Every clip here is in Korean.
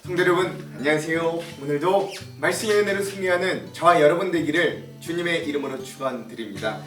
성도 여러분 안녕하세요. 오늘도 말씀의 은혜로 승리하는 저와 여러분 되기를 주님의 이름으로 축원드립니다.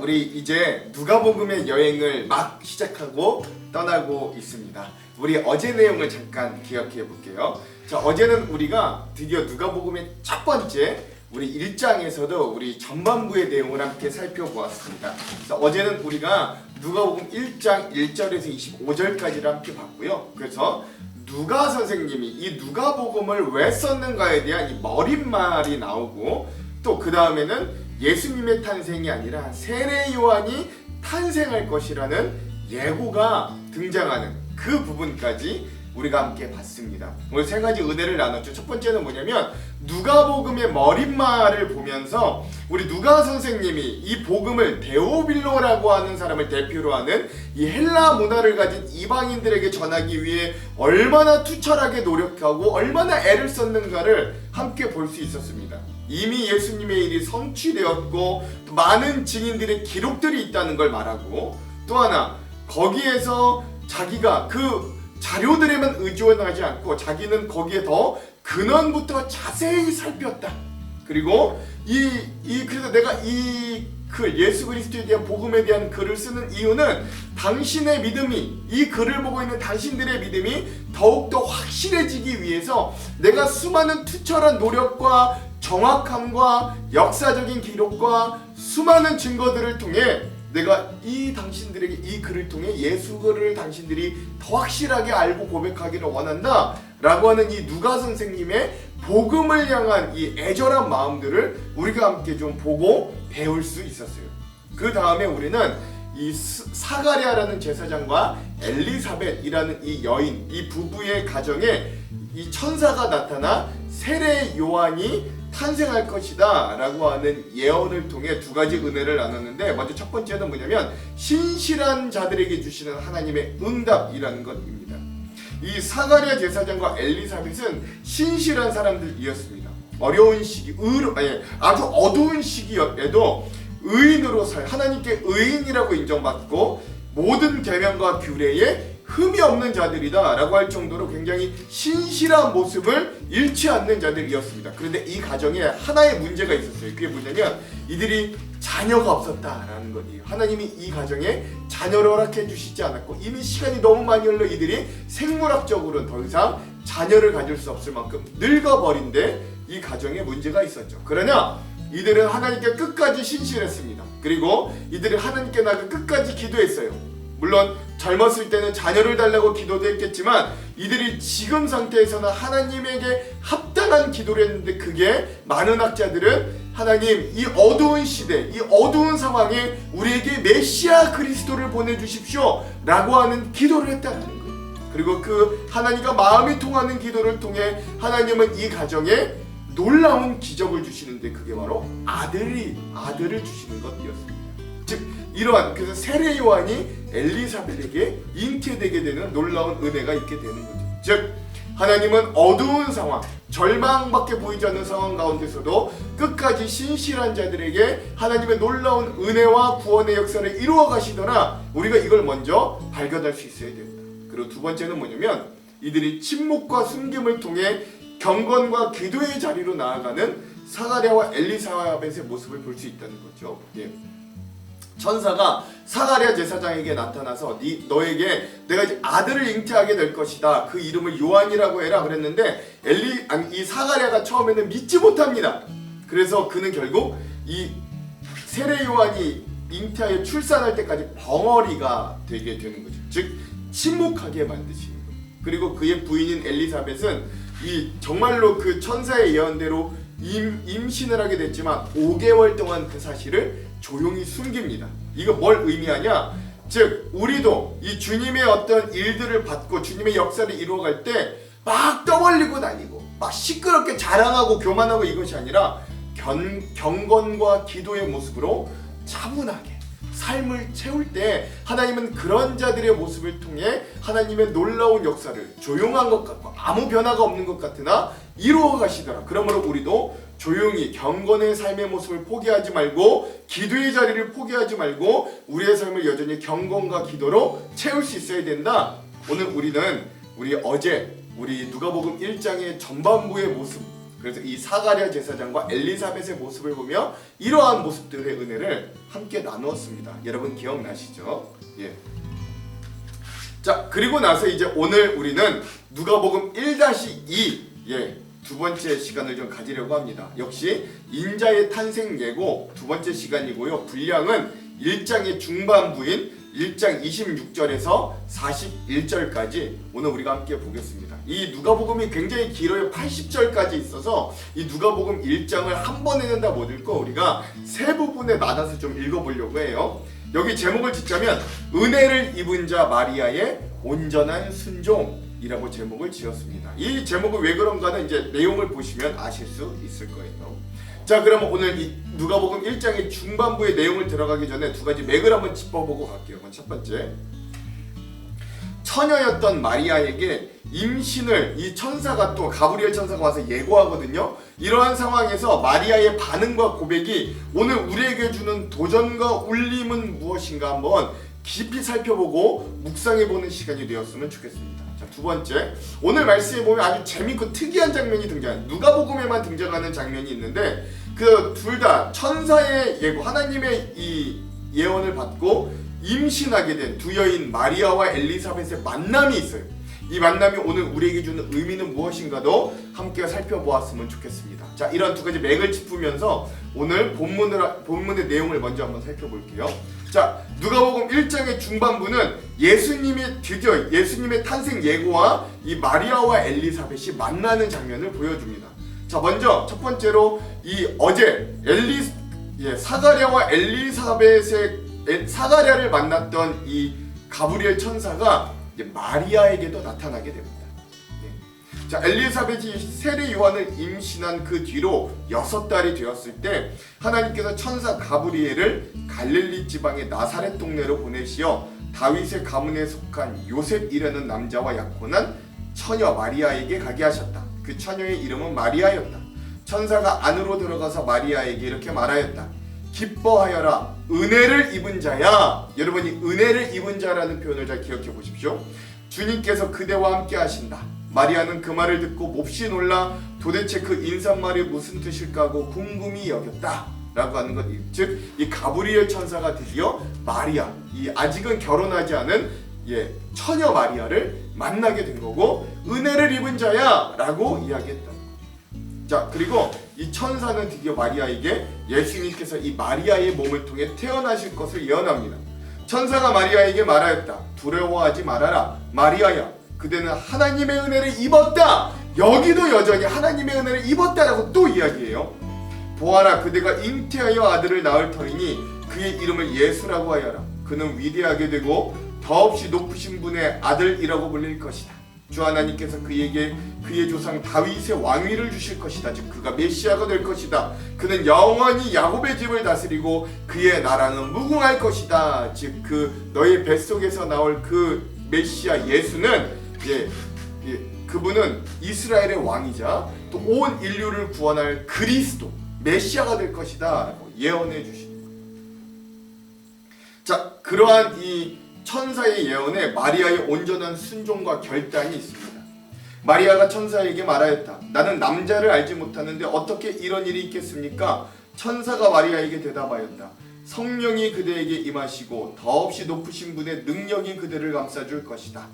우리 이제 누가복음의 여행을 막 시작하고 떠나고 있습니다. 우리 어제 내용을 잠깐 기억해 볼게요. 자, 어제는 우리가 드디어 누가복음의 첫 번째 우리 1장에서도 우리 전반부의 내용을 함께 살펴보았습니다. 자, 어제는 우리가 누가복음 1장 1절에서 25절까지를 함께 봤고요. 그래서 누가 선생님이 이 누가복음을 왜 썼는가에 대한 이 머릿말이 나오고, 또 그 다음에는 예수님의 탄생이 아니라 세례 요한이 탄생할 것이라는 예고가 등장하는 그 부분까지 우리가 함께 봤습니다. 오늘 세 가지 은혜를 나눴죠. 첫 번째는 뭐냐면 누가복음의 머릿말을 보면서 우리 누가 선생님이 이 복음을 데오빌로라고 하는 사람을 대표로 하는 이 헬라 문화를 가진 이방인들에게 전하기 위해 얼마나 투철하게 노력하고 얼마나 애를 썼는가를 함께 볼 수 있었습니다. 이미 예수님의 일이 성취되었고 많은 증인들의 기록들이 있다는 걸 말하고, 또 하나 거기에서 자기가 그 자료들에만 의존하지 않고 자기는 거기에 더 근원부터 자세히 살폈다. 그리고 그래서 내가 이 글 예수 그리스도에 대한 복음에 대한 글을 쓰는 이유는 당신의 믿음이, 이 글을 보고 있는 당신들의 믿음이 더욱더 확실해지기 위해서 내가 수많은 투철한 노력과 정확함과 역사적인 기록과 수많은 증거들을 통해 내가 이 당신들에게 이 글을 통해 예수를 당신들이 더 확실하게 알고 고백하기를 원한다 라고 하는 이 누가 선생님의 복음을 향한 이 애절한 마음들을 우리가 함께 좀 보고 배울 수 있었어요. 그 다음에 우리는 이 사가랴라는 제사장과 엘리사벳이라는 이 여인, 이 부부의 가정에 이 천사가 나타나 세례 요한이 탄생할 것이다 라고 하는 예언을 통해 두 가지 은혜를 나눴는데, 먼저 첫 번째는 뭐냐면 신실한 자들에게 주시는 하나님의 응답이라는 것입니다. 이 사가랴 제사장과 엘리사벳은 신실한 사람들이었습니다. 어려운 시기, 아주 어두운 시기에도 의인으로 하나님께 의인이라고 인정받고 모든 계명과 규례에 흠이 없는 자들이다 라고 할 정도로 굉장히 신실한 모습을 잃지 않는 자들이었습니다. 그런데 이 가정에 하나의 문제가 있었어요. 그게 뭐냐면 이들이 자녀가 없었다라는 거예요. 하나님이 이 가정에 자녀를 허락해 주시지 않았고, 이미 시간이 너무 많이 흘러 이들이 생물학적으로는 더 이상 자녀를 가질 수 없을 만큼 늙어버린데 이 가정에 문제가 있었죠. 그러나 이들은 하나님께 끝까지 신실했습니다. 그리고 이들은 하나님께 나가 끝까지 기도했어요. 물론 젊었을 때는 자녀를 달라고 기도도 했겠지만 이들이 지금 상태에서는 하나님에게 합당한 기도를 했는데, 그게 많은 학자들은 하나님 이 어두운 시대, 이 어두운 상황에 우리에게 메시아 그리스도를 보내주십시오 라고 하는 기도를 했다는 거예요. 그리고 그 하나님과 마음이 통하는 기도를 통해 하나님은 이 가정에 놀라운 기적을 주시는데, 그게 바로 아들을 주시는 것이었습니다. 즉 이러한, 그래서 세례 요한이 엘리사벳에게 잉태되게 되는 놀라운 은혜가 있게 되는 거죠. 즉 하나님은 어두운 상황, 절망밖에 보이지 않는 상황 가운데서도 끝까지 신실한 자들에게 하나님의 놀라운 은혜와 구원의 역사를 이루어 가시더라. 우리가 이걸 먼저 발견할 수 있어야 됩니다. 그리고 두 번째는 뭐냐면 이들이 침묵과 숨김을 통해 경건과 기도의 자리로 나아가는 사가랴와 엘리사벳의 모습을 볼 수 있다는 거죠. 예. 천사가 사가랴 제사장에게 나타나서 너에게 내가 이제 아들을 잉태하게 될 것이다. 그 이름을 요한이라고 해라 그랬는데 이 사가랴가 처음에는 믿지 못합니다. 그래서 그는 결국 이 세례 요한이 잉태하여 출산할 때까지 벙어리가 되게 되는 거죠. 즉 침묵하게 만드시는 거예요. 그리고 그의 부인인 엘리사벳은 이 정말로 그 천사의 예언대로 임신을 하게 됐지만 5개월 동안 그 사실을 조용히 숨깁니다. 이거 뭘 의미하냐? 즉 우리도 이 주님의 어떤 일들을 받고 주님의 역사를 이루어갈 때 막 떠벌리고 다니고 막 시끄럽게 자랑하고 교만하고 이것이 아니라 경건과 기도의 모습으로 차분하게 삶을 채울 때 하나님은 그런 자들의 모습을 통해 하나님의 놀라운 역사를 조용한 것 같고 아무 변화가 없는 것 같으나 이루어 가시더라. 그러므로 우리도 조용히 경건의 삶의 모습을 포기하지 말고 기도의 자리를 포기하지 말고 우리의 삶을 여전히 경건과 기도로 채울 수 있어야 된다. 오늘 우리 어제 우리 누가복음 1장의 전반부의 모습, 그래서 이 사가랴 제사장과 엘리사벳의 모습을 보며 이러한 모습들의 은혜를 함께 나누었습니다. 여러분 기억나시죠? 예. 자, 그리고 나서 이제 오늘 우리는 누가복음 1-2 두 번째 시간을 좀 가지려고 합니다. 역시 인자의 탄생 예고 두 번째 시간이고요. 분량은 1장의 중반부인 1장 26절에서 41절까지 오늘 우리가 함께 보겠습니다. 이 누가복음이 굉장히 길어요. 80절까지 있어서 이 누가복음 1장을 한 번에는 다 못 읽고 우리가 세 부분에 나눠서 좀 읽어보려고 해요. 여기 제목을 짓자면 은혜를 입은 자 마리아의 온전한 순종이라고 제목을 지었습니다. 이 제목은 왜 그런가는 이제 내용을 보시면 아실 수 있을 거예요. 자, 그러면 오늘 이 누가복음 1장의 중반부의 내용을 들어가기 전에 두 가지 맥을 한번 짚어보고 갈게요. 첫 번째, 처녀였던 마리아에게 임신을 이 천사가 또 가브리엘 천사가 와서 예고하거든요. 이러한 상황에서 마리아의 반응과 고백이 오늘 우리에게 주는 도전과 울림은 무엇인가 한번 깊이 살펴보고 묵상해보는 시간이 되었으면 좋겠습니다. 자, 두 번째, 오늘 말씀에 보면 아주 재밌고 특이한 장면이 등장해요. 누가복음에만 등장하는 장면이 있는데 그 둘 다 천사의 예고, 하나님의 이 예언을 받고 임신하게 된 두 여인 마리아와 엘리사벳의 만남이 있어요. 이 만남이 오늘 우리에게 주는 의미는 무엇인가도 함께 살펴보았으면 좋겠습니다. 자, 이런 두 가지 맥을 짚으면서 오늘 본문의 내용을 먼저 한번 살펴볼게요. 자, 누가복음 1장의 중반부는 드디어 예수님의 탄생 예고와 이 마리아와 엘리사벳이 만나는 장면을 보여줍니다. 자, 먼저 첫 번째로 이 어제 사가랴와 사가랴를 만났던 이 가브리엘 천사가 이제 마리아에게도 나타나게 됩니다. 자, 엘리사벳이 세례 요한을 임신한 그 뒤로 6달이 되었을 때 하나님께서 천사 가브리엘을 갈릴리 지방의 나사렛 동네로 보내시어 다윗의 가문에 속한 요셉이라는 남자와 약혼한 처녀 마리아에게 가게 하셨다. 그 처녀의 이름은 마리아였다. 천사가 안으로 들어가서 마리아에게 이렇게 말하였다. 기뻐하여라, 은혜를 입은 자야. 여러분이 은혜를 입은 자라는 표현을 잘 기억해 보십시오. 주님께서 그대와 함께 하신다. 마리아는 그 말을 듣고 몹시 놀라 도대체 그 인사말이 무슨 뜻일까 하고 궁금히 여겼다 라고 하는 것. 즉, 이 가브리엘 천사가 드디어 마리아, 이 아직은 결혼하지 않은 처녀 마리아를 만나게 된 거고 은혜를 입은 자야 라고 이야기했다. 자, 그리고 이 천사는 드디어 마리아에게 예수님께서 이 마리아의 몸을 통해 태어나실 것을 예언합니다. 천사가 마리아에게 말하였다. 두려워하지 말아라. 마리아야, 그대는 하나님의 은혜를 입었다. 여기도 여전히 하나님의 은혜를 입었다라고 또 이야기해요. 보아라, 그대가 잉태하여 아들을 낳을 터이니 그의 이름을 예수라고 하여라. 그는 위대하게 되고 더없이 높으신 분의 아들이라고 불릴 것이다. 주 하나님께서 그에게 그의 조상 다윗의 왕위를 주실 것이다. 즉 그가 메시아가 될 것이다. 그는 영원히 야곱의 집을 다스리고 그의 나라는 무궁할 것이다. 즉 그 너의 뱃속에서 나올 그 메시아 예수는 그분은 이스라엘의 왕이자 또 온 인류를 구원할 그리스도 메시아가 될 것이다 라고 예언해 주십니다. 자, 그러한 이 천사의 예언에 마리아의 온전한 순종과 결단이 있습니다. 마리아가 천사에게 말하였다. 나는 남자를 알지 못하는데 어떻게 이런 일이 있겠습니까? 천사가 마리아에게 대답하였다. 성령이 그대에게 임하시고 더없이 높으신 분의 능력이 그대를 감싸줄 것이다.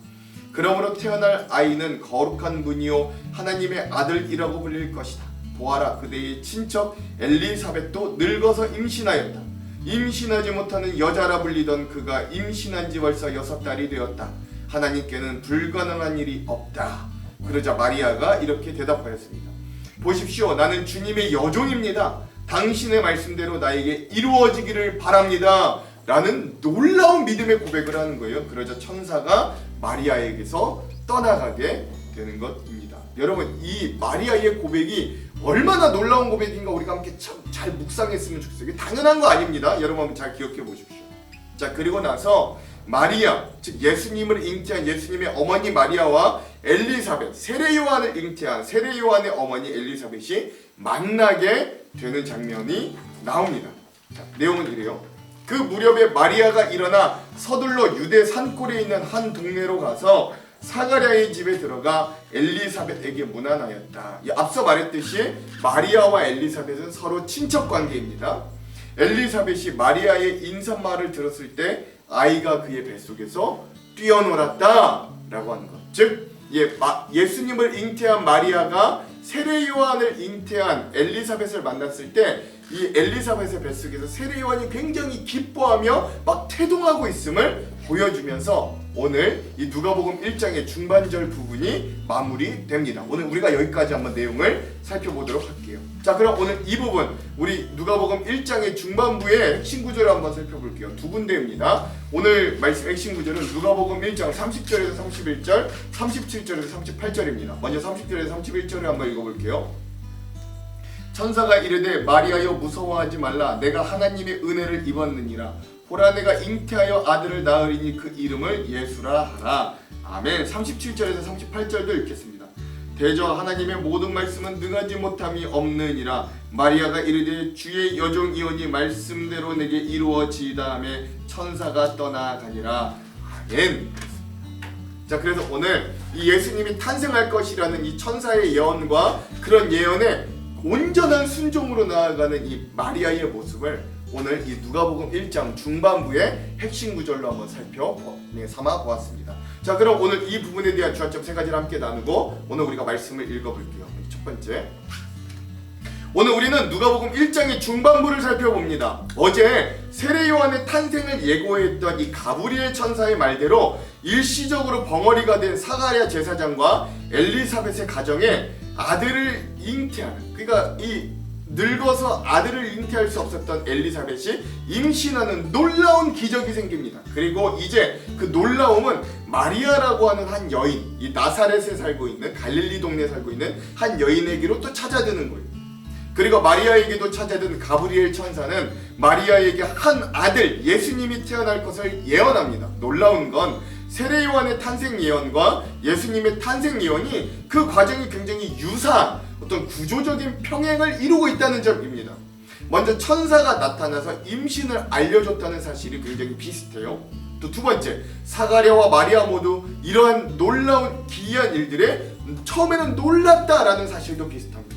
그러므로 태어날 아이는 거룩한 분이요 하나님의 아들이라고 불릴 것이다. 보아라, 그대의 친척 엘리사벳도 늙어서 임신하였다. 임신하지 못하는 여자라 불리던 그가 임신한 지 벌써 6달이 되었다. 하나님께는 불가능한 일이 없다. 그러자 마리아가 이렇게 대답하였습니다. 보십시오, 나는 주님의 여종입니다. 당신의 말씀대로 나에게 이루어지기를 바랍니다. 라는 놀라운 믿음의 고백을 하는 거예요. 그러자 천사가 마리아에게서 떠나가게 되는 것입니다. 여러분, 이 마리아의 고백이 얼마나 놀라운 고백인가 우리가 함께 참 잘 묵상했으면 좋겠어요. 이게 당연한 거 아닙니다. 여러분 한번 잘 기억해 보십시오. 자, 그리고 나서 마리아, 즉 예수님을 잉태한 예수님의 어머니 마리아와 엘리사벳, 세례 요한을 잉태한 세례 요한의 어머니 엘리사벳이 만나게 되는 장면이 나옵니다. 자, 내용은 이래요. 그 무렵에 마리아가 일어나 서둘러 유대 산골에 있는 한 동네로 가서 사가랴의 집에 들어가 엘리사벳에게 문안하였다. 앞서 말했듯이 마리아와 엘리사벳은 서로 친척 관계입니다. 엘리사벳이 마리아의 인사말을 들었을 때 아이가 그의 뱃속에서 뛰어놀았다 라고 하는 것. 즉 예수님을 잉태한 마리아가 세례 요한을 잉태한 엘리사벳을 만났을 때 이 엘리사벳의 뱃속에서 세례 요한이 굉장히 기뻐하며 막 태동하고 있음을 보여주면서 오늘 이 누가복음 1장의 중반절 부분이 마무리됩니다. 오늘 우리가 여기까지 한번 내용을 살펴보도록 할게요. 자, 그럼 오늘 이 부분 우리 누가복음 1장의 중반부의 핵심 구절을 한번 살펴볼게요. 두 군데입니다. 오늘 말씀 핵심 구절은 누가복음 1장 30절에서 31절, 37절에서 38절입니다. 먼저 30절에서 31절을 한번 읽어볼게요. 천사가 이르되 마리아여 무서워하지 말라. 내가 하나님의 은혜를 입었느니라. 보라 내가 잉태하여 아들을 낳으리니 그 이름을 예수라 하라. 아멘. 37절에서 38절도 읽겠습니다. 대저 하나님의 모든 말씀은 능하지 못함이 없느니라. 마리아가 이르되 주의 여종이오니 말씀대로 내게 이루어지이다 하며 천사가 떠나가니라. 아멘. 자, 그래서 오늘 이 예수님이 탄생할 것이라는 이 천사의 예언과 그런 예언에 온전한 순종으로 나아가는 이 마리아의 모습을 오늘 이 누가복음 1장 중반부의 핵심 구절로 한번 삼아 보았습니다. 자, 그럼 오늘 이 부분에 대한 주안점 세 가지를 함께 나누고 오늘 우리가 말씀을 읽어볼게요. 첫 번째, 오늘 우리는 누가복음 1장의 중반부를 살펴봅니다. 어제 세례 요한의 탄생을 예고했던 이 가브리엘 천사의 말대로 일시적으로 벙어리가 된 사가랴 제사장과 엘리사벳의 가정에 아들을 잉태하는, 그러니까 이 늙어서 아들을 잉태할 수 없었던 엘리사벳이 임신하는 놀라운 기적이 생깁니다. 그리고 이제 그 놀라움은 마리아라고 하는 한 여인, 이 나사렛에 살고 있는, 갈릴리 동네에 살고 있는 한 여인에게로 또 찾아드는 거예요. 그리고 마리아에게도 찾아든 가브리엘 천사는 마리아에게 한 아들 예수님이 태어날 것을 예언합니다. 놀라운 건 세례 요한의 탄생 예언과 예수님의 탄생 예언이 그 과정이 굉장히 유사한 어떤 구조적인 평행을 이루고 있다는 점입니다. 먼저 천사가 나타나서 임신을 알려줬다는 사실이 굉장히 비슷해요. 또 두 번째, 사가랴와 마리아 모두 이러한 놀라운 기이한 일들에 처음에는 놀랍다라는 사실도 비슷합니다.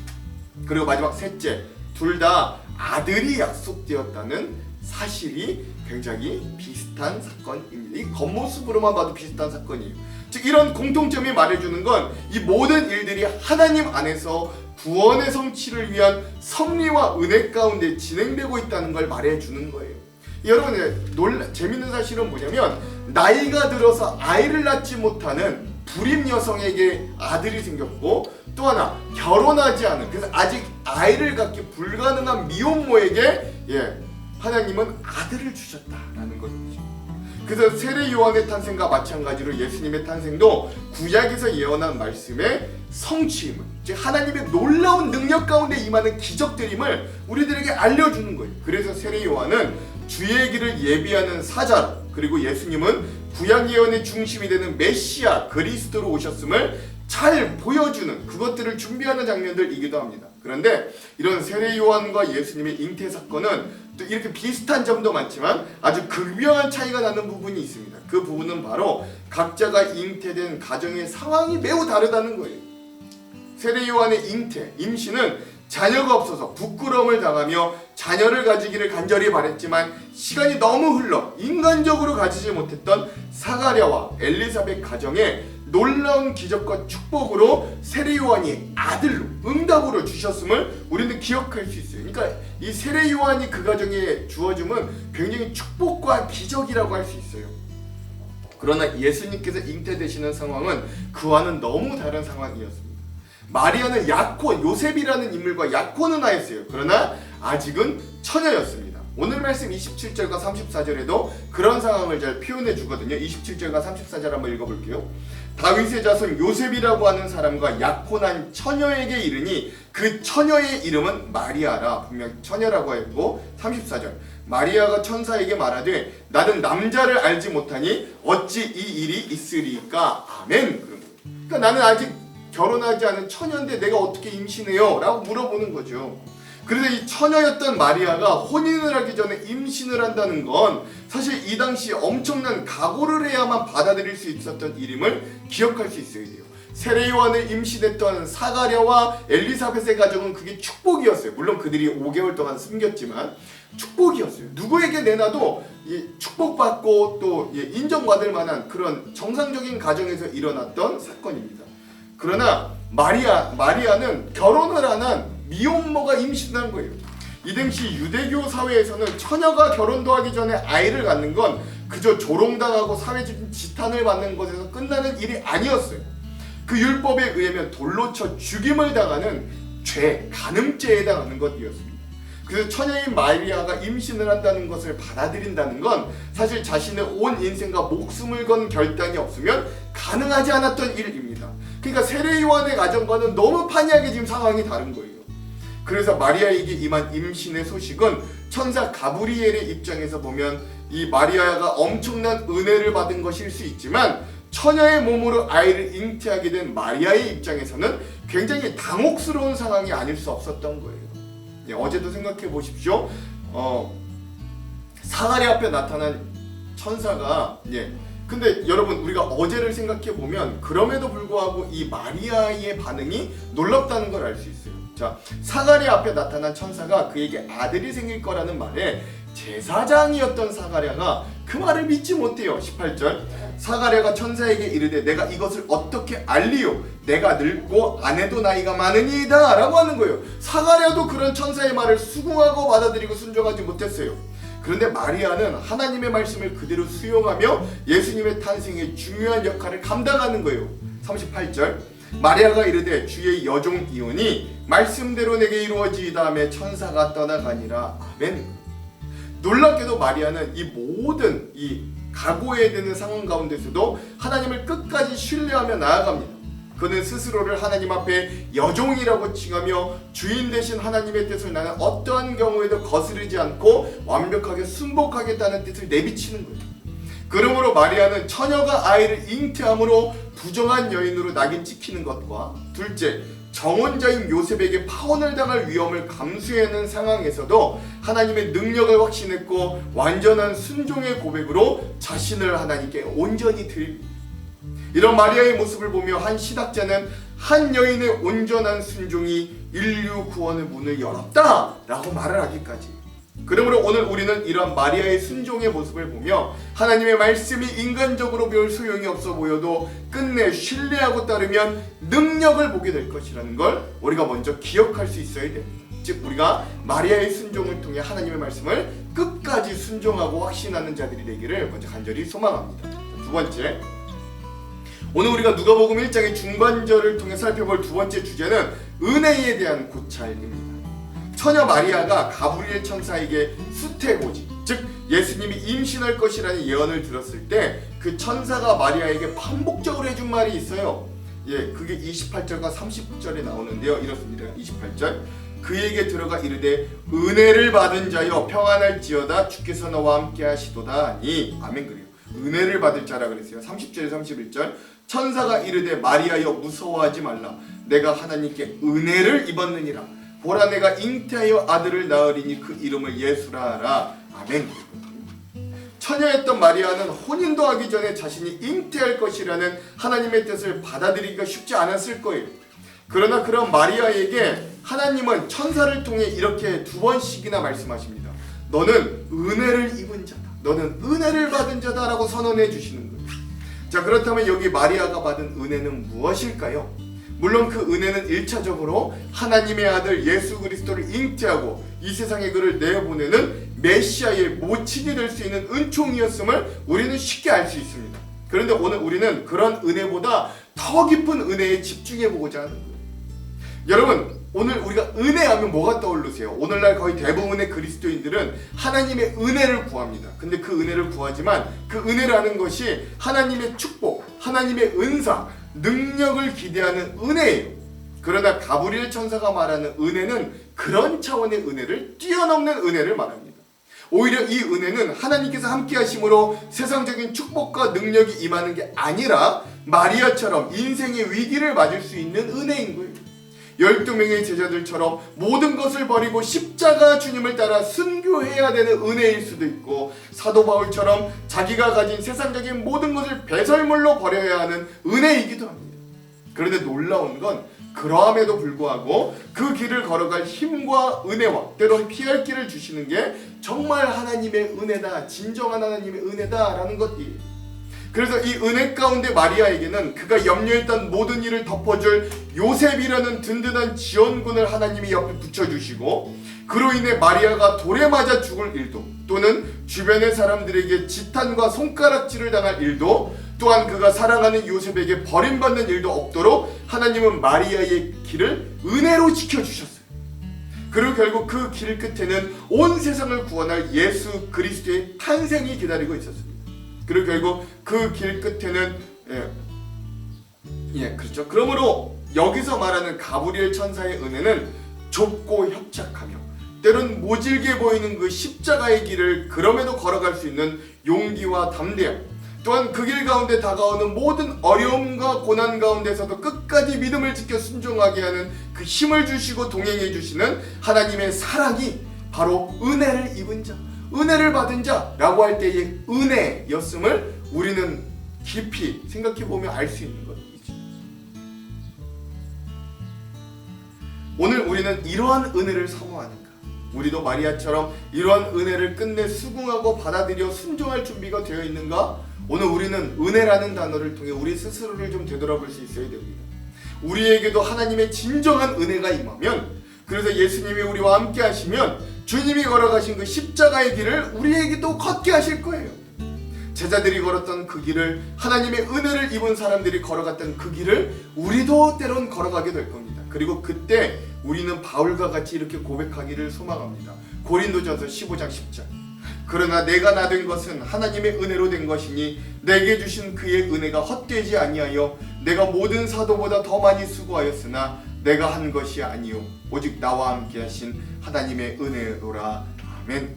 그리고 마지막 셋째, 둘 다 아들이 약속되었다는 사실이 굉장히 비슷한 사건입니다. 이 겉모습으로만 봐도 비슷한 사건이에요. 즉 이런 공통점이 말해주는 건 이 모든 일들이 하나님 안에서 구원의 성취를 위한 섭리와 은혜 가운데 진행되고 있다는 걸 말해주는 거예요. 여러분, 재밌는 사실은 뭐냐면 나이가 들어서 아이를 낳지 못하는 불임 여성에게 아들이 생겼고, 또 하나 결혼하지 않은, 그래서 아직 아이를 갖기 불가능한 미혼모에게 하나님은 아들을 주셨다라는 것이죠. 그래서 세례 요한의 탄생과 마찬가지로 예수님의 탄생도 구약에서 예언한 말씀의 성취임을, 즉 하나님의 놀라운 능력 가운데 임하는 기적들임을 우리들에게 알려주는 거예요. 그래서 세례 요한은 주의 길을 예비하는 사자로, 그리고 예수님은 구약 예언의 중심이 되는 메시아 그리스도로 오셨음을 잘 보여주는, 그것들을 준비하는 장면들이기도 합니다. 그런데 이런 세례 요한과 예수님의 잉태 사건은 또 이렇게 비슷한 점도 많지만 아주 극명한 차이가 나는 부분이 있습니다. 그 부분은 바로 각자가 잉태된 가정의 상황이 매우 다르다는 거예요. 세례 요한의 잉태, 임신은 자녀가 없어서 부끄러움을 당하며 자녀를 가지기를 간절히 바랬지만 시간이 너무 흘러 인간적으로 가지지 못했던 사가랴와 엘리사벳 가정에 놀라운 기적과 축복으로 세례 요한이 아들로, 응답으로 주셨음을 우리는 기억할 수 있어요. 그러니까 이 세례 요한이 그 가정에 주어줌은 굉장히 축복과 기적이라고 할 수 있어요. 그러나 예수님께서 잉태되시는 상황은 그와는 너무 다른 상황이었습니다. 마리아는 약혼, 요셉이라는 인물과 약혼은 하였어요. 그러나 아직은 처녀였습니다. 오늘 말씀 27절과 34절에도 그런 상황을 잘 표현해 주거든요. 27절과 34절 한번 읽어볼게요. 다윗의 자손 요셉이라고 하는 사람과 약혼한 처녀에게 이르니 그 처녀의 이름은 마리아라. 분명 처녀라고 했고, 34절 마리아가 천사에게 말하되 나는 남자를 알지 못하니 어찌 이 일이 있으리까. 아멘. 그러니까 나는 아직 결혼하지 않은 처녀인데 내가 어떻게 임신해요? 라고 물어보는 거죠. 그래서 이 처녀였던 마리아가 혼인을 하기 전에 임신을 한다는 건 사실 이 당시 엄청난 각오를 해야만 받아들일 수 있었던 일임을 기억할 수 있어야 돼요. 세례요한을 임신했던 사가랴와 엘리사벳의 가정은 그게 축복이었어요. 물론 그들이 5개월 동안 숨겼지만 축복이었어요. 누구에게 내놔도 축복받고 또 인정받을 만한 그런 정상적인 가정에서 일어났던 사건입니다. 그러나 마리아는 결혼을 안 한 미혼모가 임신한 거예요. 이 당시 유대교 사회에서는 처녀가 결혼도 하기 전에 아이를 갖는 건 그저 조롱당하고 사회적인 지탄을 받는 것에서 끝나는 일이 아니었어요. 그 율법에 의하면 돌로 쳐 죽임을 당하는 죄, 간음죄에 해당하는 것이었습니다. 그래서 처녀인 마리아가 임신을 한다는 것을 받아들인다는 건 사실 자신의 온 인생과 목숨을 건 결단이 없으면 가능하지 않았던 일입니다. 그러니까 세례요한의 가정과는 너무 판이하게 지금 상황이 다른 거예요. 그래서 마리아에게 임한 임신의 소식은 천사 가브리엘의 입장에서 보면 이 마리아가 엄청난 은혜를 받은 것일 수 있지만 처녀의 몸으로 아이를 잉태하게 된 마리아의 입장에서는 굉장히 당혹스러운 상황이 아닐 수 없었던 거예요. 어제도 생각해 보십시오. 사가랴 앞에 나타난 천사가 근데 여러분 우리가 어제를 생각해 보면 그럼에도 불구하고 이 마리아의 반응이 놀랍다는 걸 알 수 있어요. 자, 사가랴 앞에 나타난 천사가 그에게 아들이 생길 거라는 말에 제사장이었던 사가랴가 그 말을 믿지 못해요. 18절 사가랴가 천사에게 이르되 내가 이것을 어떻게 알리요? 내가 늙고 아내도 나이가 많으니이다 라고 하는 거예요. 사가랴도 그런 천사의 말을 수긍하고 받아들이고 순종하지 못했어요. 그런데 마리아는 하나님의 말씀을 그대로 수용하며 예수님의 탄생에 중요한 역할을 감당하는 거예요. 38절 마리아가 이르되 주의 여종이오니 말씀대로 내게 이루어지이다 하며 천사가 떠나가니라. 아멘. 놀랍게도 마리아는 이 모든 각오해야 되는 상황 가운데서도 하나님을 끝까지 신뢰하며 나아갑니다. 그는 스스로를 하나님 앞에 여종이라고 칭하며 주인 되신 하나님의 뜻을 나는 어떠한 경우에도 거스르지 않고 완벽하게 순복하겠다는 뜻을 내비치는 거예요. 그러므로 마리아는 처녀가 아이를 잉태함으로 부정한 여인으로 낙인 찍히는 것과 둘째, 정혼자인 요셉에게 파혼을 당할 위험을 감수하는 상황에서도 하나님의 능력을 확신했고 완전한 순종의 고백으로 자신을 하나님께 온전히 드립니다. 이런 마리아의 모습을 보며 한 신학자는 한 여인의 온전한 순종이 인류 구원의 문을 열었다 라고 말을 하기까지. 그러므로 오늘 우리는 이러한 마리아의 순종의 모습을 보며 하나님의 말씀이 인간적으로 별 소용이 없어 보여도 끝내 신뢰하고 따르면 능력을 보게 될 것이라는 걸 우리가 먼저 기억할 수 있어야 됩니다. 즉 우리가 마리아의 순종을 통해 하나님의 말씀을 끝까지 순종하고 확신하는 자들이 되기를 먼저 간절히 소망합니다. 두 번째, 오늘 우리가 누가복음 1장의 중반절을 통해 살펴볼 두 번째 주제는 은혜에 대한 고찰입니다. 처녀 마리아가 가브리엘 천사에게 수태고지, 즉 예수님이 임신할 것이라는 예언을 들었을 때 그 천사가 마리아에게 반복적으로 해준 말이 있어요. 그게 28절과 30절에 나오는데요. 이렇습니다. 28절 그에게 들어가 이르되 은혜를 받은 자여 평안할지어다 주께서 너와 함께 하시도다 하니. 아멘. 그래요. 은혜를 받을 자라 그랬어요. 30절 31절 천사가 이르되 마리아여 무서워하지 말라 내가 하나님께 은혜를 입었느니라 보라 내가 잉태하여 아들을 낳으리니 그 이름을 예수라 하라. 아멘. 처녀였던 마리아는 혼인도 하기 전에 자신이 잉태할 것이라는 하나님의 뜻을 받아들이기가 쉽지 않았을 거예요. 그러나 그런 마리아에게 하나님은 천사를 통해 이렇게 두 번씩이나 말씀하십니다. 너는 은혜를 입은 자다. 너는 은혜를 받은 자다 라고 선언해 주시는 거예요. 자, 그렇다면 여기 마리아가 받은 은혜는 무엇일까요? 물론 그 은혜는 1차적으로 하나님의 아들 예수 그리스도를 잉태하고 이 세상에 그를 내보내는 메시아의 모친이 될 수 있는 은총이었음을 우리는 쉽게 알 수 있습니다. 그런데 오늘 우리는 그런 은혜보다 더 깊은 은혜에 집중해 보고자 하는 거예요. 여러분, 오늘 우리가 은혜하면 뭐가 떠오르세요? 오늘날 거의 대부분의 그리스도인들은 하나님의 은혜를 구합니다. 근데 그 은혜를 구하지만 그 은혜라는 것이 하나님의 축복, 하나님의 은사, 능력을 기대하는 은혜예요. 그러나 가브리엘 천사가 말하는 은혜는 그런 차원의 은혜를 뛰어넘는 은혜를 말합니다. 오히려 이 은혜는 하나님께서 함께 하심으로 세상적인 축복과 능력이 임하는 게 아니라 마리아처럼 인생의 위기를 맞을 수 있는 은혜인 거예요. 12명의 제자들처럼 모든 것을 버리고 십자가 주님을 따라 순교해야 되는 은혜일 수도 있고, 사도 바울처럼 자기가 가진 세상적인 모든 것을 배설물로 버려야 하는 은혜이기도 합니다. 그런데 놀라운 건 그러함에도 불구하고 그 길을 걸어갈 힘과 은혜와 때론 피할 길을 주시는 게 정말 하나님의 은혜다, 진정한 하나님의 은혜다라는 것이에요. 그래서 이 은혜 가운데 마리아에게는 그가 염려했던 모든 일을 덮어줄 요셉이라는 든든한 지원군을 하나님이 옆에 붙여주시고, 그로 인해 마리아가 돌에 맞아 죽을 일도, 또는 주변의 사람들에게 지탄과 손가락질을 당할 일도, 또한 그가 사랑하는 요셉에게 버림받는 일도 없도록 하나님은 마리아의 길을 은혜로 지켜주셨어요. 그리고 결국 그 길 끝에는 온 세상을 구원할 예수 그리스도의 탄생이 기다리고 있었습니다. 그리고 결국 그 길 끝에는 그렇죠. 그러므로 여기서 말하는 가브리엘 천사의 은혜는 좁고 협착하며 때론 모질게 보이는 그 십자가의 길을 그럼에도 걸어갈 수 있는 용기와 담대함, 또한 그 길 가운데 다가오는 모든 어려움과 고난 가운데서도 끝까지 믿음을 지켜 순종하게 하는 그 힘을 주시고 동행해 주시는 하나님의 사랑이 바로 은혜를 입은 자, 은혜를 받은 자라고 할 때의 은혜였음을 우리는 깊이 생각해보면 알 수 있는 것이죠. 오늘 우리는 이러한 은혜를 사모하는가? 우리도 마리아처럼 이러한 은혜를 끝내 수긍하고 받아들여 순종할 준비가 되어 있는가? 오늘 우리는 은혜라는 단어를 통해 우리 스스로를 좀 되돌아볼 수 있어야 됩니다. 우리에게도 하나님의 진정한 은혜가 임하면, 그래서 예수님이 우리와 함께 하시면 주님이 걸어가신 그 십자가의 길을 우리에게도 걷게 하실 거예요. 제자들이 걸었던 그 길을, 하나님의 은혜를 입은 사람들이 걸어갔던 그 길을 우리도 때론 걸어가게 될 겁니다. 그리고 그때 우리는 바울과 같이 이렇게 고백하기를 소망합니다. 고린도전서 15장 10절. 그러나 내가 나 된 것은 하나님의 은혜로 된 것이니 내게 주신 그의 은혜가 헛되지 아니하여 내가 모든 사도보다 더 많이 수고하였으나 내가 한 것이 아니요 오직 나와 함께 하신 하나님의 은혜로라. 아멘.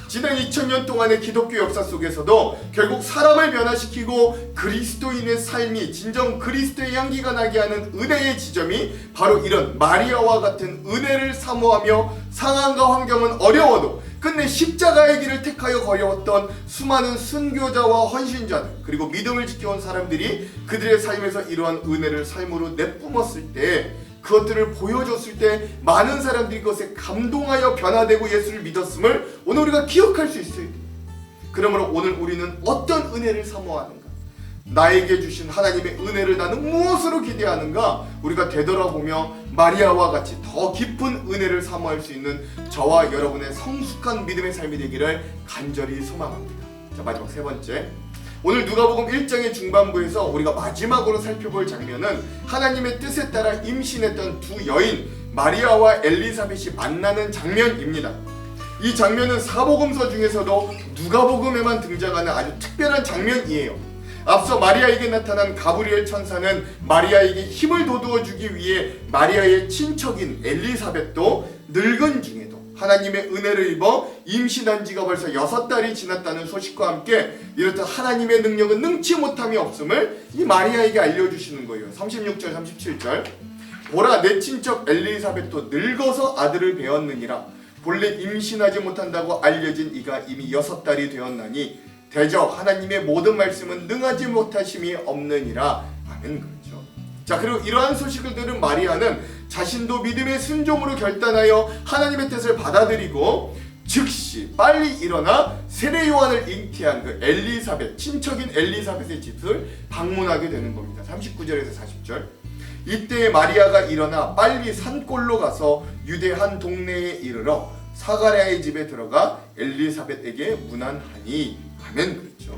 지난 2000년 동안의 기독교 역사 속에서도 결국 사람을 변화시키고 그리스도인의 삶이 진정 그리스도의 향기가 나게 하는 은혜의 지점이 바로 이런 마리아와 같은 은혜를 사모하며 상황과 환경은 어려워도 끝내 십자가의 길을 택하여 걸어왔던 수많은 순교자와 헌신자들, 그리고 믿음을 지켜온 사람들이 그들의 삶에서 이러한 은혜를 삶으로 내뿜었을 때, 그것들을 보여줬을 때 많은 사람들이 그것에 감동하여 변화되고 예수를 믿었음을 오늘 우리가 기억할 수 있어요. 그러므로 오늘 우리는 어떤 은혜를 사모하는가? 나에게 주신 하나님의 은혜를 나는 무엇으로 기대하는가? 우리가 되돌아보며 마리아와 같이 더 깊은 은혜를 사모할 수 있는 저와 여러분의 성숙한 믿음의 삶이 되기를 간절히 소망합니다. 자, 마지막 세 번째, 오늘 누가복음 1장의 중반부에서 우리가 마지막으로 살펴볼 장면은 하나님의 뜻에 따라 임신했던 두 여인 마리아와 엘리사벳이 만나는 장면입니다. 이 장면은 사복음서 중에서도 누가복음에만 등장하는 아주 특별한 장면이에요. 앞서 마리아에게 나타난 가브리엘 천사는 마리아에게 힘을 돋우어 주기 위해 마리아의 친척인 엘리사벳도 늙은 중에도 하나님의 은혜를 입어 임신한 지가 벌써 6달이 지났다는 소식과 함께 이렇듯 하나님의 능력은 능치 못함이 없음을 이 마리아에게 알려주시는 거예요. 36절 37절. 보라, 내 친척 엘리사벳도 늙어서 아들을 배었느니라. 본래 임신하지 못한다고 알려진 이가 이미 6달이 되었나니 대저 하나님의 모든 말씀은 능하지 못하심이 없느니라. 아멘. 그렇죠. 자, 그리고 이러한 소식을 들은 마리아는 자신도 믿음의 순종으로 결단하여 하나님의 뜻을 받아들이고 즉시 빨리 일어나 세례 요한을 잉태한 그 엘리사벳, 친척인 엘리사벳의 집을 방문하게 되는 겁니다. 39절에서 40절. 이때 마리아가 일어나 빨리 산골로 가서 유대 한 동네에 이르러 사가랴의 집에 들어가 엘리사벳에게 문안하니. 아멘. 그렇죠.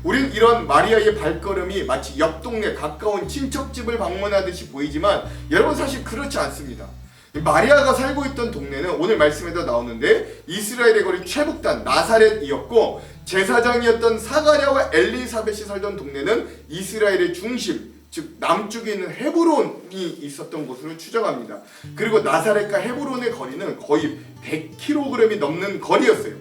우린 이런 마리아의 발걸음이 마치 옆 동네 가까운 친척집을 방문하듯이 보이지만 여러분, 사실 그렇지 않습니다. 마리아가 살고 있던 동네는 오늘 말씀에도 나오는데 이스라엘의 거리 최북단 나사렛이었고, 제사장이었던 사가랴와 엘리사벳이 살던 동네는 이스라엘의 중심, 즉 남쪽에 있는 헤브론이 있었던 곳으로 추정합니다. 그리고 나사렛과 헤브론의 거리는 거의 100km이 넘는 거리였어요.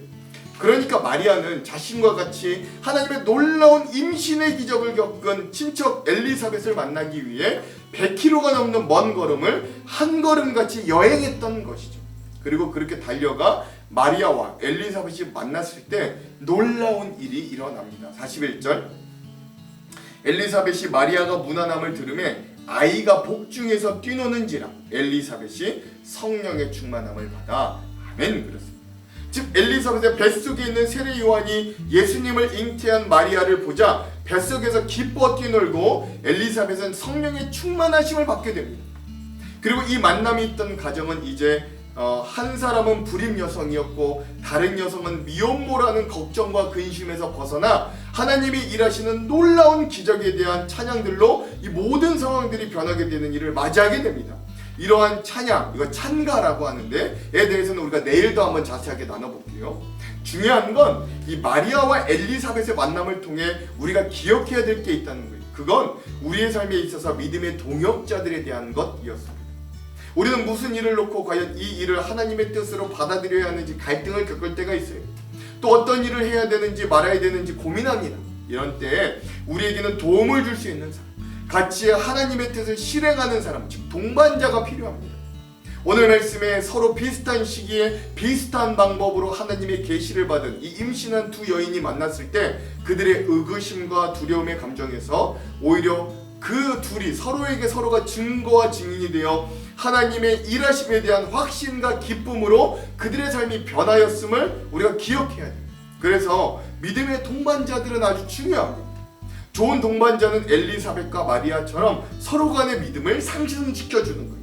그러니까 마리아는 자신과 같이 하나님의 놀라운 임신의 기적을 겪은 친척 엘리사벳을 만나기 위해 100km가 넘는 먼 걸음을 한 걸음같이 여행했던 것이죠. 그리고 그렇게 달려가 마리아와 엘리사벳이 만났을 때 놀라운 일이 일어납니다. 41절, 엘리사벳이 마리아가 무난함을 들으매 아이가 복중에서 뛰노는지라 엘리사벳이 성령의 충만함을 받아. 아멘. 그렇습니다. 즉 엘리사벳의 뱃속에 있는 세례 요한이 예수님을 잉태한 마리아를 보자 뱃속에서 기뻐 뛰놀고 엘리사벳은 성령의 충만하심을 받게 됩니다. 그리고 이 만남이 있던 가정은 이제 한 사람은 불임 여성이었고 다른 여성은 미혼모라는 걱정과 근심에서 벗어나 하나님이 일하시는 놀라운 기적에 대한 찬양들로 이 모든 상황들이 변하게 되는 일을 맞이하게 됩니다. 이러한 찬양, 이거 찬가라고 하는데 에 대해서는 우리가 내일도 한번 자세하게 나눠볼게요. 중요한 건 이 마리아와 엘리사벳의 만남을 통해 우리가 기억해야 될 게 있다는 거예요. 그건 우리의 삶에 있어서 믿음의 동역자들에 대한 것이었습니다. 우리는 무슨 일을 놓고 과연 이 일을 하나님의 뜻으로 받아들여야 하는지 갈등을 겪을 때가 있어요. 또 어떤 일을 해야 되는지 말아야 되는지 고민합니다. 이런 때에 우리에게는 도움을 줄 수 있는 사람, 같이 하나님의 뜻을 실행하는 사람, 즉 동반자가 필요합니다. 오늘 말씀에 서로 비슷한 시기에 비슷한 방법으로 하나님의 계시를 받은 이 임신한 두 여인이 만났을 때 그들의 의구심과 두려움의 감정에서 오히려 그 둘이 서로에게 서로가 증거와 증인이 되어 하나님의 일하심에 대한 확신과 기쁨으로 그들의 삶이 변하였음을 우리가 기억해야 돼요. 그래서 믿음의 동반자들은 아주 중요합니다. 좋은 동반자는 엘리사벳과 마리아처럼 서로 간의 믿음을 상승시켜주는 거예요.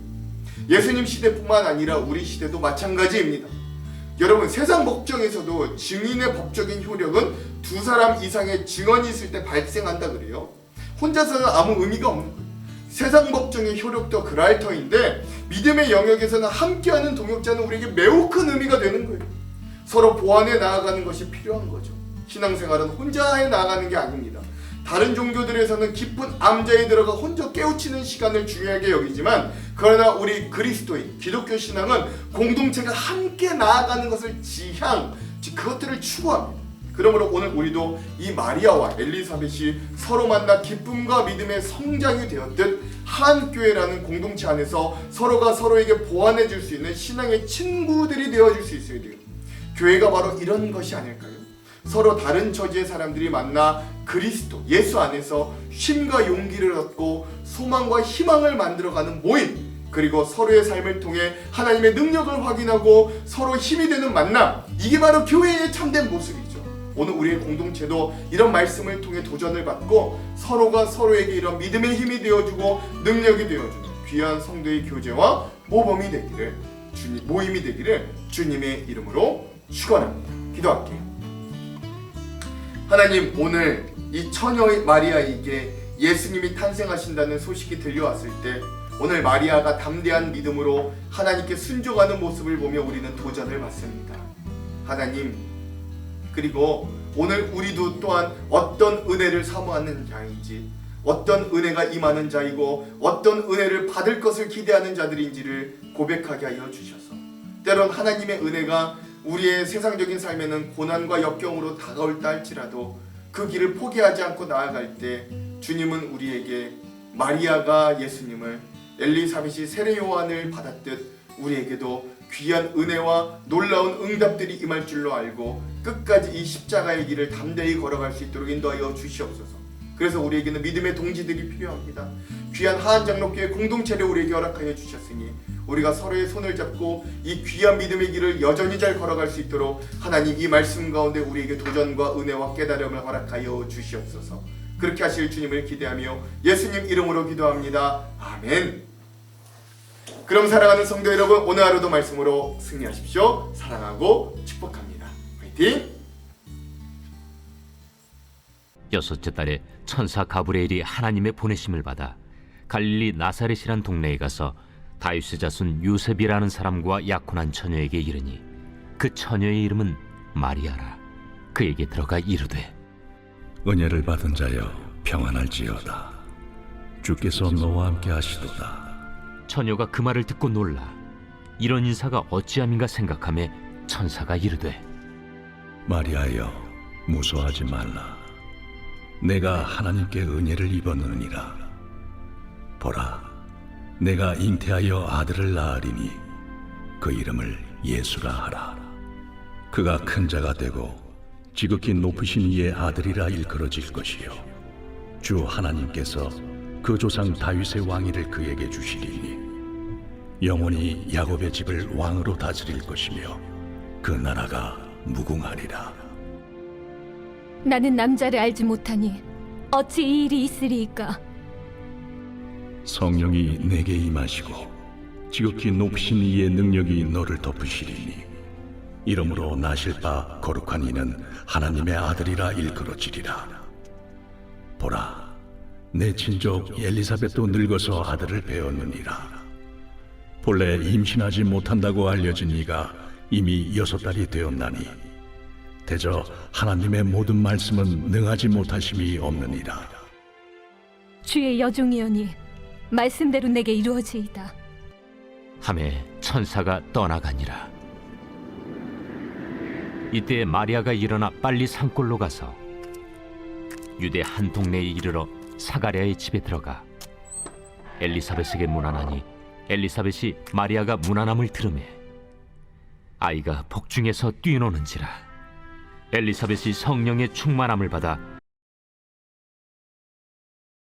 예수님 시대뿐만 아니라 우리 시대도 마찬가지입니다. 여러분, 세상 법정에서도 증인의 법적인 효력은 두 사람 이상의 증언이 있을 때 발생한다 그래요. 혼자서는 아무 의미가 없는 거예요. 세상 법정의 효력도 그랄 터인데 믿음의 영역에서는 함께하는 동역자는 우리에게 매우 큰 의미가 되는 거예요. 서로 보완해 나아가는 것이 필요한 거죠. 신앙생활은 혼자 해 나가는 게 아닙니다. 다른 종교들에서는 깊은 암자에 들어가 혼자 깨우치는 시간을 중요하게 여기지만 그러나 우리 그리스도인, 기독교 신앙은 공동체가 함께 나아가는 것을 지향, 즉 그것들을 추구합니다. 그러므로 오늘 우리도 이 마리아와 엘리사벳이 서로 만나 기쁨과 믿음의 성장이 되었듯 한 교회라는 공동체 안에서 서로가 서로에게 보완해 줄 수 있는 신앙의 친구들이 되어줄 수 있어야 돼요. 교회가 바로 이런 것이 아닐까요? 서로 다른 처지의 사람들이 만나 그리스도, 예수 안에서 쉼과 용기를 얻고 소망과 희망을 만들어가는 모임, 그리고 서로의 삶을 통해 하나님의 능력을 확인하고 서로 힘이 되는 만남, 이게 바로 교회의 참된 모습이죠. 오늘 우리의 공동체도 이런 말씀을 통해 도전을 받고 서로가 서로에게 이런 믿음의 힘이 되어주고 능력이 되어주는 귀한 성도의 교제와 모범이 되기를, 모임이 되기를 주님의 이름으로 축원합니다. 기도할게요. 하나님, 오늘 이 처녀 마리아에게 예수님이 탄생하신다는 소식이 들려왔을 때 오늘 마리아가 담대한 믿음으로 하나님께 순종하는 모습을 보며 우리는 도전을 받습니다. 하나님, 그리고 오늘 우리도 또한 어떤 은혜를 사모하는 자인지, 어떤 은혜가 임하는 자이고 어떤 은혜를 받을 것을 기대하는 자들인지를 고백하게 하여 주셔서 때론 하나님의 은혜가 우리의 세상적인 삶에는 고난과 역경으로 다가올다 할지라도 그 길을 포기하지 않고 나아갈 때 주님은 우리에게 마리아가 예수님을, 엘리사벳이 세례 요한을 받았듯 우리에게도 귀한 은혜와 놀라운 응답들이 임할 줄로 알고 끝까지 이 십자가의 길을 담대히 걸어갈 수 있도록 인도하여 주시옵소서. 그래서 우리에게는 믿음의 동지들이 필요합니다. 귀한 하안장로교회 공동체를 우리에게 허락하여 주셨으니 우리가 서로의 손을 잡고 이 귀한 믿음의 길을 여전히 잘 걸어갈 수 있도록 하나님 이 말씀 가운데 우리에게 도전과 은혜와 깨달음을 허락하여 주시옵소서. 그렇게 하실 주님을 기대하며 예수님 이름으로 기도합니다. 아멘. 그럼 사랑하는 성도 여러분, 오늘 하루도 말씀으로 승리하십시오. 사랑하고 축복합니다. 화이팅! 여섯째 달에 천사 가브리엘이 하나님의 보내심을 받아 갈릴리 나사렛이란 동네에 가서 다윗의 자손 요셉이라는 사람과 약혼한 처녀에게 이르니 그 처녀의 이름은 마리아라. 그에게 들어가 이르되 은혜를 받은 자여 평안할지어다. 주께서 너와 함께 하시도다. 처녀가 그 말을 듣고 놀라 이런 인사가 어찌함인가 생각하며 천사가 이르되 마리아여, 무서워하지 말라. 내가 하나님께 은혜를 입었느니라. 보라, 내가 잉태하여 아들을 낳으리니 그 이름을 예수라 하라. 그가 큰 자가 되고 지극히 높으신 이의 아들이라 일컬어질 것이요 주 하나님께서 그 조상 다윗의 왕위를 그에게 주시리니 영원히 야곱의 집을 왕으로 다스릴 것이며 그 나라가 무궁하리라. 나는 남자를 알지 못하니 어찌 이 일이 있으리이까? 성령이 내게 임하시고 지극히 높으신 이의 능력이 너를 덮으시리니 이러므로 나실 바 거룩한 이는 하나님의 아들이라 일컬어지리라. 보라, 내 친족 엘리사벳도 늙어서 아들을 배었느니라. 본래 임신하지 못한다고 알려진 이가 이미 6달이 되었나니 대저 하나님의 모든 말씀은 능하지 못하심이 없느니라. 주의 여종이여니 말씀대로 내게 이루어지이다. 하매 천사가 떠나가니라. 이때 마리아가 일어나 빨리 산골로 가서 유대 한 동네에 이르러 사가랴의 집에 들어가 엘리사벳에게 문안하니 엘리사벳이 마리아가 문안함을 들으매 아이가 복중에서 뛰노는지라. 엘리사벳이 성령의 충만함을 받아